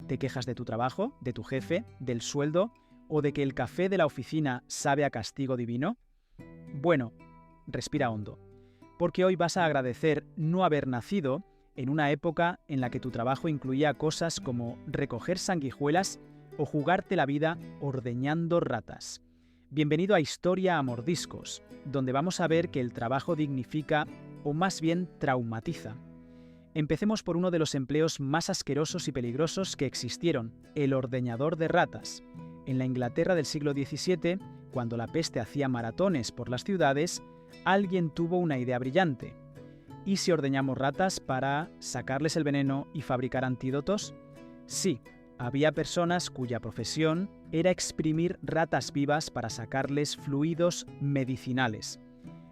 ¿Te quejas de tu trabajo, de tu jefe, del sueldo o de que el café de la oficina sabe a castigo divino? Bueno, respira hondo, porque hoy vas a agradecer no haber nacido en una época en la que tu trabajo incluía cosas como recoger sanguijuelas o jugarte la vida ordeñando ratas. Bienvenido a Historia a Mordiscos, donde vamos a ver que el trabajo dignifica o más bien traumatiza. Empecemos por uno de los empleos más asquerosos y peligrosos que existieron, el ordeñador de ratas. En la Inglaterra del siglo XVII, cuando la peste hacía maratones por las ciudades, alguien tuvo una idea brillante. ¿Y si ordeñamos ratas para sacarles el veneno y fabricar antídotos? Sí, había personas cuya profesión era exprimir ratas vivas para sacarles fluidos medicinales.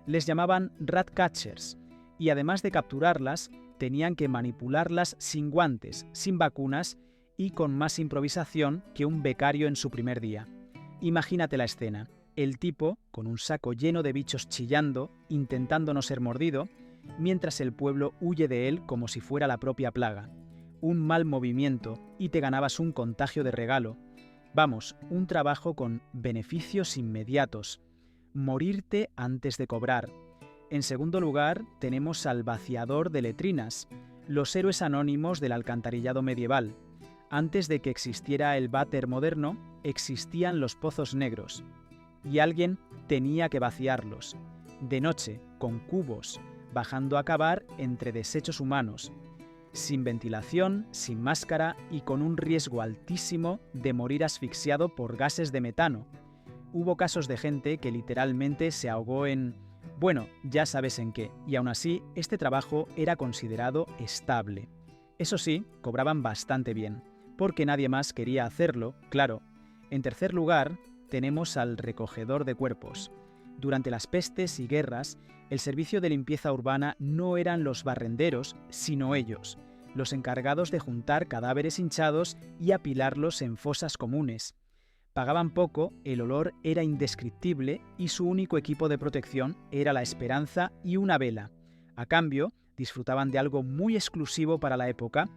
Les llamaban rat catchers, y además de capturarlas, tenían que manipularlas sin guantes, sin vacunas y con más improvisación que un becario en su primer día. Imagínate la escena, el tipo con un saco lleno de bichos chillando, intentando no ser mordido, mientras el pueblo huye de él como si fuera la propia plaga. Un mal movimiento y te ganabas un contagio de regalo. Vamos, un trabajo con beneficios inmediatos. Morirte antes de cobrar. En segundo lugar, tenemos al vaciador de letrinas, los héroes anónimos del alcantarillado medieval. Antes de que existiera el váter moderno, existían los pozos negros. Y alguien tenía que vaciarlos. De noche, con cubos, bajando a cavar entre desechos humanos. Sin ventilación, sin máscara y con un riesgo altísimo de morir asfixiado por gases de metano. Hubo casos de gente que literalmente se ahogó en... Bueno, ya sabes en qué, y aún así, este trabajo era considerado estable. Eso sí, cobraban bastante bien, porque nadie más quería hacerlo, claro. En tercer lugar, tenemos al recogedor de cuerpos. Durante las pestes y guerras, el servicio de limpieza urbana no eran los barrenderos, sino ellos, los encargados de juntar cadáveres hinchados y apilarlos en fosas comunes. Pagaban poco, el olor era indescriptible y su único equipo de protección era la esperanza y una vela. A cambio, disfrutaban de algo muy exclusivo para la época,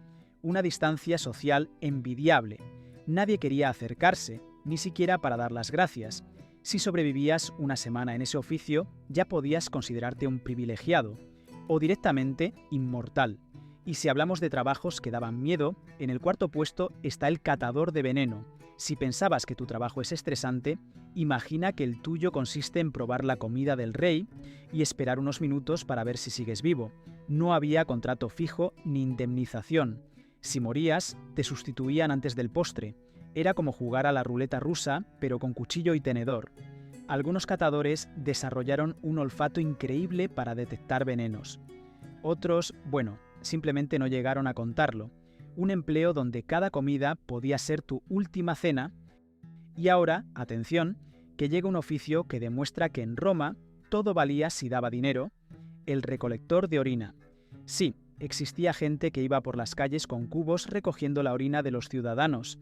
una distancia social envidiable. Nadie quería acercarse, ni siquiera para dar las gracias. Si sobrevivías una semana en ese oficio, ya podías considerarte un privilegiado, o directamente inmortal. Y si hablamos de trabajos que daban miedo, en el cuarto puesto está el catador de veneno. Si pensabas que tu trabajo es estresante, imagina que el tuyo consiste en probar la comida del rey y esperar unos minutos para ver si sigues vivo. No había contrato fijo ni indemnización. Si morías, te sustituían antes del postre. Era como jugar a la ruleta rusa, pero con cuchillo y tenedor. Algunos catadores desarrollaron un olfato increíble para detectar venenos. Otros, bueno, simplemente no llegaron a contarlo. Un empleo donde cada comida podía ser tu última cena. Y ahora, atención, que llega un oficio que demuestra que en Roma todo valía si daba dinero: el recolector de orina. Sí, existía gente que iba por las calles con cubos recogiendo la orina de los ciudadanos.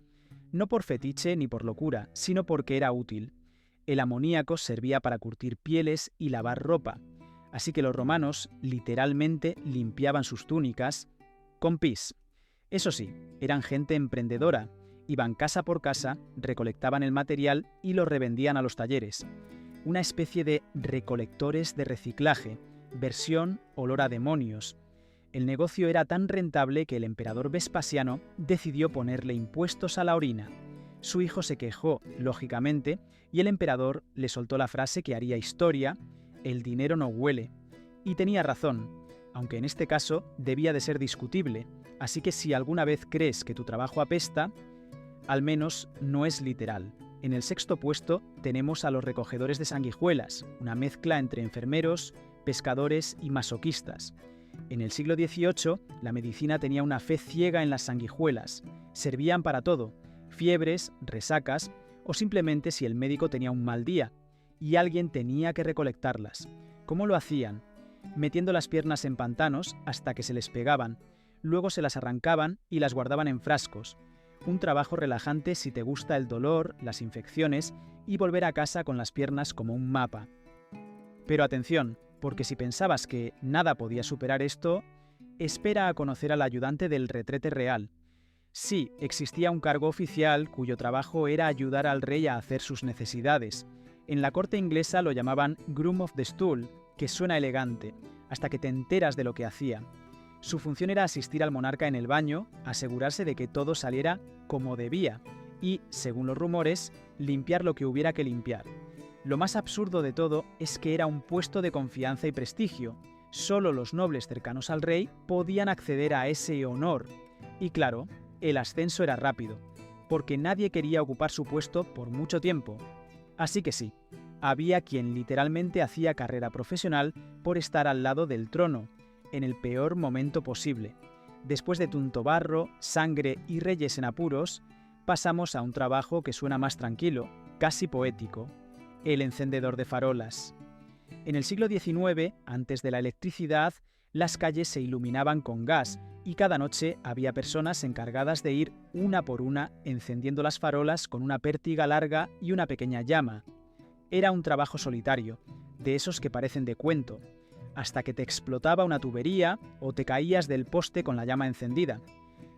No por fetiche ni por locura, sino porque era útil. El amoníaco servía para curtir pieles y lavar ropa. Así que los romanos literalmente limpiaban sus túnicas con pis. Eso sí, eran gente emprendedora, iban casa por casa, recolectaban el material y lo revendían a los talleres. Una especie de recolectores de reciclaje, versión olor a demonios. El negocio era tan rentable que el emperador Vespasiano decidió ponerle impuestos a la orina. Su hijo se quejó, lógicamente, y el emperador le soltó la frase que haría historia: el dinero no huele. Y tenía razón, aunque en este caso debía de ser discutible. Así que si alguna vez crees que tu trabajo apesta, al menos no es literal. En el sexto puesto tenemos a los recogedores de sanguijuelas, una mezcla entre enfermeros, pescadores y masoquistas. En el siglo XVIII, la medicina tenía una fe ciega en las sanguijuelas. Servían para todo: fiebres, resacas o simplemente si el médico tenía un mal día y alguien tenía que recolectarlas. ¿Cómo lo hacían? Metiendo las piernas en pantanos hasta que se les pegaban. Luego se las arrancaban y las guardaban en frascos. Un trabajo relajante si te gusta el dolor, las infecciones y volver a casa con las piernas como un mapa. Pero atención, porque si pensabas que nada podía superar esto, espera a conocer al ayudante del retrete real. Sí, existía un cargo oficial cuyo trabajo era ayudar al rey a hacer sus necesidades. En la corte inglesa lo llamaban Groom of the Stool, que suena elegante, hasta que te enteras de lo que hacía. Su función era asistir al monarca en el baño, asegurarse de que todo saliera como debía y, según los rumores, limpiar lo que hubiera que limpiar. Lo más absurdo de todo es que era un puesto de confianza y prestigio. Solo los nobles cercanos al rey podían acceder a ese honor. Y claro, el ascenso era rápido, porque nadie quería ocupar su puesto por mucho tiempo. Así que sí, había quien literalmente hacía carrera profesional por estar al lado del trono, en el peor momento posible. Después de tuntobarro, sangre y reyes en apuros, pasamos a un trabajo que suena más tranquilo, casi poético: el encendedor de farolas. En el siglo XIX, antes de la electricidad, las calles se iluminaban con gas y cada noche había personas encargadas de ir una por una encendiendo las farolas con una pértiga larga y una pequeña llama. Era un trabajo solitario, de esos que parecen de cuento, hasta que te explotaba una tubería o te caías del poste con la llama encendida.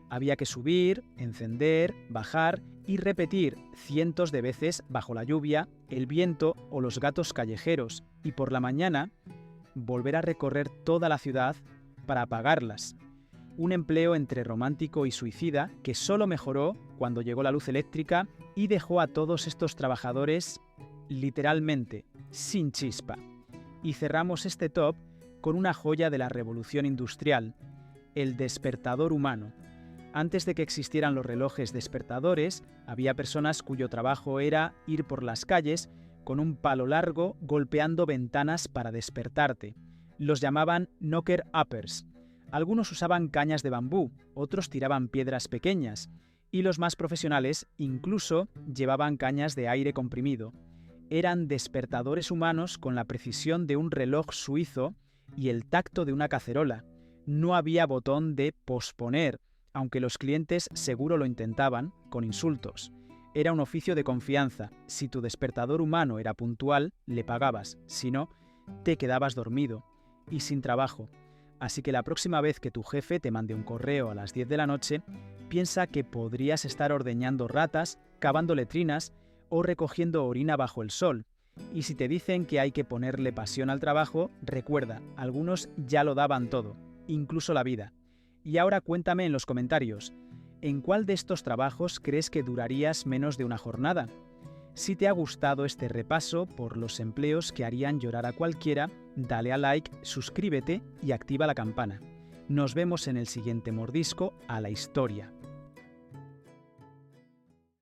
Había que subir, encender, bajar y repetir cientos de veces bajo la lluvia, el viento o los gatos callejeros, y por la mañana volver a recorrer toda la ciudad para apagarlas. Un empleo entre romántico y suicida que solo mejoró cuando llegó la luz eléctrica y dejó a todos estos trabajadores literalmente sin chispa. Y cerramos este top con una joya de la revolución industrial: el despertador humano. Antes de que existieran los relojes despertadores, había personas cuyo trabajo era ir por las calles con un palo largo golpeando ventanas para despertarte. Los llamaban knocker-uppers. Algunos usaban cañas de bambú, otros tiraban piedras pequeñas, y los más profesionales incluso llevaban cañas de aire comprimido. Eran despertadores humanos con la precisión de un reloj suizo y el tacto de una cacerola. No había botón de posponer, aunque los clientes seguro lo intentaban, con insultos. Era un oficio de confianza. Si tu despertador humano era puntual, le pagabas. Si no, te quedabas dormido y sin trabajo. Así que la próxima vez que tu jefe te mande un correo a las 10 de la noche, piensa que podrías estar ordeñando ratas, cavando letrinas o recogiendo orina bajo el sol. Y si te dicen que hay que ponerle pasión al trabajo, recuerda, algunos ya lo daban todo, incluso la vida. Y ahora cuéntame en los comentarios, ¿en cuál de estos trabajos crees que durarías menos de una jornada? Si te ha gustado este repaso por los empleos que harían llorar a cualquiera, dale a like, suscríbete y activa la campana. Nos vemos en el siguiente mordisco a la historia.